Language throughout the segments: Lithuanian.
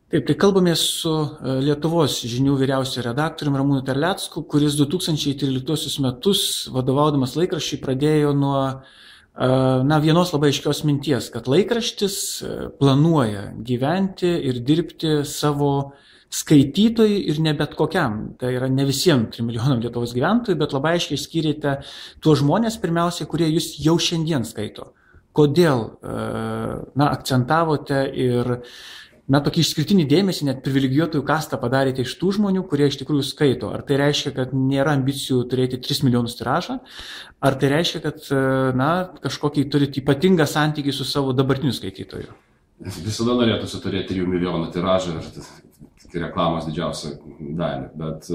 Taip, tai kalbamės su Lietuvos žinių vyriausiu redaktoriumi Ramūnu Terlecku, kuris 2013 metus, vadovaudamas laikraščiui, pradėjo nuo vienos labai aiškios minties, kad laikraštis planuoja gyventi ir dirbti savo skaitytojui ir ne bet kokiam. Tai yra ne visiems 3 milijonam Lietuvos gyventojų, bet labai aiškiai skyrėte tuos žmonės, pirmiausia, kurie jūs jau šiandien skaito. Kodėl akcentavote ir tokį išskirtinį dėmesį, net privilegijuotojų kastą padarėte iš tų žmonių, kurie iš tikrųjų skaito. Ar tai reiškia, kad nėra ambicijų turėti 3 milijonus tiražą, ar tai reiškia, kad kažkokį turite ypatingą santykį su savo dabartiniu skaitytoju? Visada norėtųsi turėti 3 milijonų tiražą ir reklamos didžiausią dalį, bet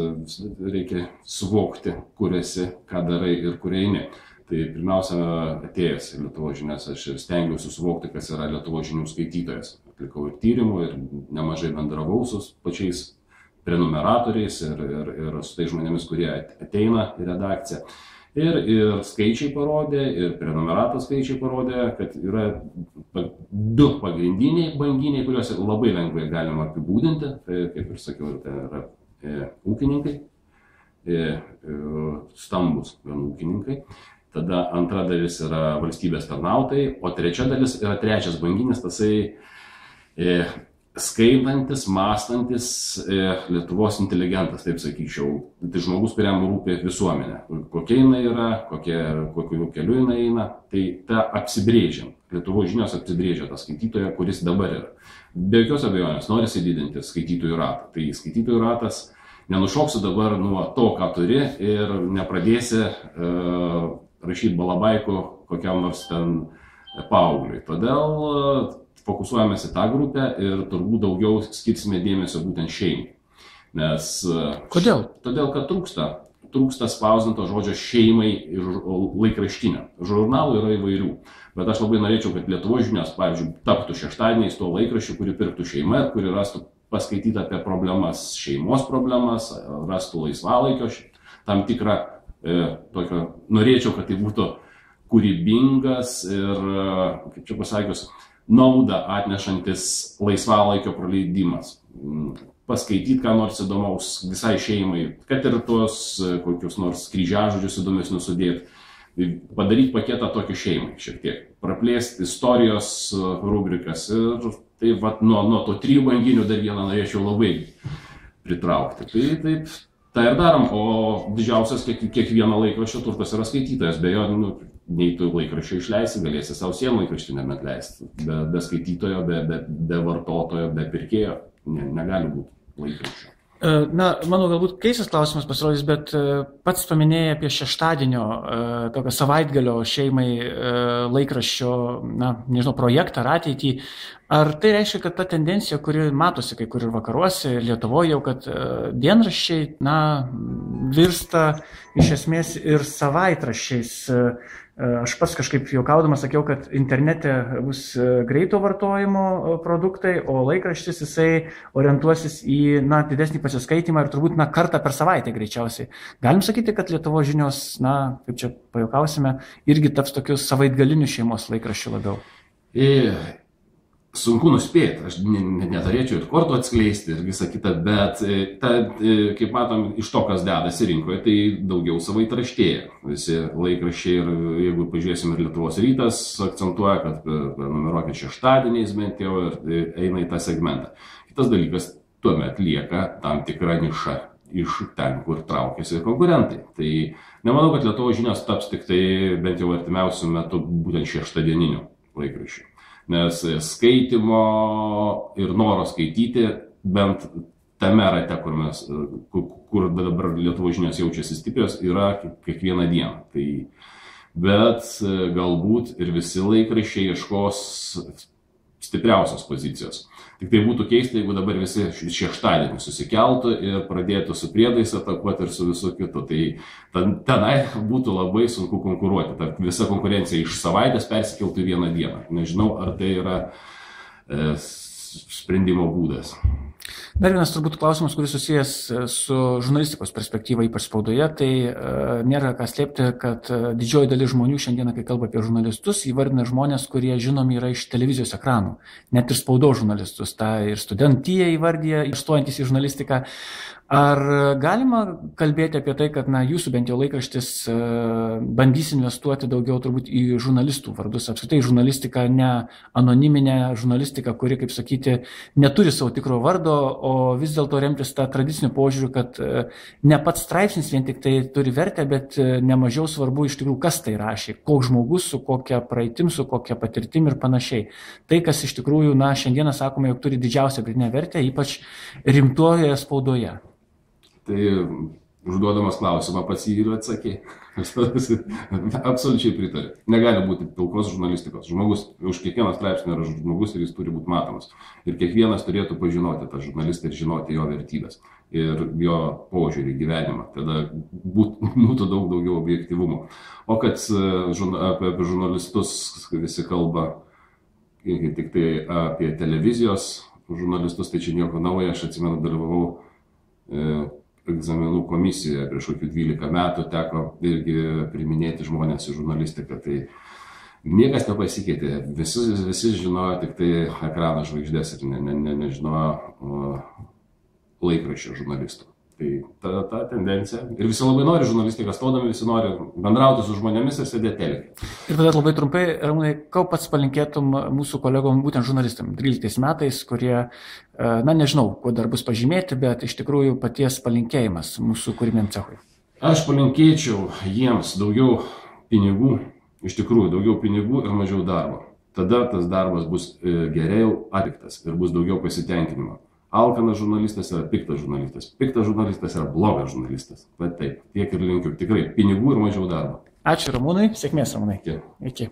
reikia suvokti, kur esi, ką darai ir kur eini. Tai pirmiausia, atėjęs į Lietuvos žinias, aš stengiausi suvokti, kas yra Lietuvos žinių skaitytojas. Atlikau ir tyrimų, ir nemažai bendravau su pačiais prenumeratoriais ir su tai žmonėmis, kurie ateina į redakciją. Ir skaičiai parodė, ir prenumerato skaičiai parodė, kad yra 2 pagrindiniai banginiai, kuriuos labai lengvai galima apibūdinti. Tai, kaip ir sakiau, tai yra ūkininkai, stambus ūkininkai. Tada antra dalis yra valstybės tarnautojai, o trečia dalis yra trečias banginis, tasai skaitantis, mąstantis Lietuvos inteligentas, taip sakyčiau. Tai žmogus, kuriam rūpi visuomenė. Kokia jinai yra, kokiu keliu jinai eina, tai tą apsibrėžiam. Lietuvos žinios apsibrėžia tą skaitytoją, kuris dabar yra. Be jokios abejonės, norisi didinti skaitytojų ratą. Tai skaitytojų ratas nenušoksi dabar nuo to, ką turi ir nepradėsi rašyti balabaikų kokiam nors ten paaugliui. Todėl fokusuojamės į tą grupę ir turbūt daugiau skirsime dėmesio būtent šeimai. Nes kodėl? Todėl, kad trūksta spausdinto žodžio šeimai ir laikraštinio. Žurnalų yra įvairių, bet aš labai norėčiau, kad Lietuvos žinios, pavyzdžiui, taptų šeštadieniais tuo laikraščiu, kurį pirktų šeima ir kuri rastų paskaityti apie problemas, šeimos problemas, rastų laisvalaikio tam tikrą tokio, norėčiau, kad tai būtų kūrybingas ir, kaip čia pasakius, naudą atnešantis laisvalaikio praleidimas. Paskaityti ką nors įdomaus visai šeimai, kad ir tuos kokius nors kryžiažodžius įdomesnius sudėti. Padaryti paketą tokį šeimai šiek tiek. Praplėsti istorijos rubrikas ir tai nuo to 3 banginių dar vieną norėčiau labai pritraukti. Tai taip. Tai ir darom, o didžiausias kiekvieno laikraščio turtas yra skaitytojas. Be jo, nei tu laikraščio išleisi, galėsi savo sienų laikraštį nemetleisti. Be skaitytojo, be vartotojo, be pirkėjo negali būti laikraščio. Manau, galbūt keistas klausimas pasirodys, bet pats paminėjai apie šeštadienio, tokio savaitgalio šeimai laikraščio, projektą ar ateitį. Ar tai reiškia, kad ta tendencija, kuri matosi kai kur ir vakaruose, ir Lietuvoje jau, kad dienraščiai, virsta iš esmės ir savaitraščiais? Aš pats kažkaip juokaudamas sakiau, kad internete bus greito vartojimo produktai, o laikraštis jisai orientuosis į didesnį pasiskaitimą ir turbūt kartą per savaitę greičiausiai. Galim sakyti, kad Lietuvos žinios, kaip čia pajuokausime, irgi taps tokius savaitgalinių šeimos laikraščių labiau. Sunku nuspėti, aš neturėčiau ir kortų atskleisti ir visą kitą, bet kaip matom, iš to, kas dedasi rinkoje, tai daugiau savaitraštėja. Visi laikraščiai, ir jeigu pažiūrėsim, ir Lietuvos rytas akcentuoja, kad numeruokit šeštadieniais bent jau ir eina į tą segmentą. Kitas dalykas, tuomet lieka tam tikra niša iš ten, kur traukiasi konkurentai. Tai nemanau, kad Lietuvos žinios taps tik tai bent jau artimiausiu metu būtent šeštadieniniu laikraščiu. Nes skaitimo ir noro skaityti bent tame rate, kur dabar Lietuvos žinios jaučiasi stiprios, yra kiekvieną dieną. Bet galbūt ir visi laikraščiai ieškos stipriausios pozicijos. Tik tai būtų keista, jeigu dabar visi šeštadienį susikeltų ir pradėtų su priedais atakuoti ir su visu kitu. Tai tenai būtų labai sunku konkuruoti. Ta visa konkurencija iš savaitės persikeltų į vieną dieną. Nežinau, ar tai yra sprendimo būdas. Dar vienas turbūt klausimas, kuris susijęs su žurnalistikos perspektyva, ypač spaudoje, tai nėra ką slėpti, kad didžioji dalis žmonių šiandieną, kai kalba apie žurnalistus, įvardina žmonės, kurie žinomi yra iš televizijos ekranų, net ir spaudos žurnalistus, tą ir studentija įvardyja, išstojantis į žurnalistiką. Ar galima kalbėti apie tai, kad jūsų bent jau laikraštis bandys investuoti daugiau turbūt į žurnalistų vardus, apskritai žurnalistika ne anoniminė žurnalistika, kuri, kaip sakyti, neturi savo tikro vardo, o vis dėlto remtis tą tradicinių požiūrių, kad ne pats straipsnis vien tik tai turi vertę, bet nemažiau svarbu iš tikrųjų, kas tai rašė, koks žmogus, su kokia praeitim, su kokia patirtim ir panašiai. Tai, kas iš tikrųjų, šiandieną sakome, jog turi didžiausią pridėtinę vertę, ypač rimtoje spaudoje. Tai užduodamas klausimą pats jį ir atsakė. Absoliučiai pritariu. Negali būti pilkos žurnalistikos. Žmogus, už kiekvieną straipsnį yra žmogus ir jis turi būti matomas. Ir kiekvienas turėtų pažinoti tą žurnalistą ir žinoti jo vertybės ir jo požiūrį į gyvenimą. Tada būtų daug daugiau objektyvumo. O kad apie žurnalistus visi kalba tik tai apie televizijos žurnalistus, tai čia nieko naujo. Aš atsimenu, dalyvavau egzaminų komisijoje prieš kokių 12 metų, teko irgi priminėti žmonės į žurnalistiką. Tai niekas nepasikeitė, visi žinojo tik tai ekrano žvaigždės ir nežinojo laikraščio žurnalistų. Tai ta tendencija. Ir visi labai nori žurnalistiką stodami, visi nori bendrauti su žmonėmis ir sėdėti telekį. Ir tada labai trumpai, Ramūnai, ką pats palinkėtum mūsų kolegom, būtent žurnalistam, 13 metais, kurie, nežinau, kuo dar bus pažymėti, bet iš tikrųjų paties palinkėjimas mūsų kūrybiniam cechui. Aš palinkėčiau jiems daugiau pinigų, iš tikrųjų daugiau pinigų ir mažiau darbo. Tada tas darbas bus geriau atliktas ir bus daugiau pasitenkinimo. Alkanas žurnalistas yra piktas žurnalistas. Piktas žurnalistas yra blogas žurnalistas. Bet taip, tiek ir linkiu. Tikrai pinigų ir mažiau darbo. Ačiū Ramūnai, sėkmės Ramūnai. Iki. Iki.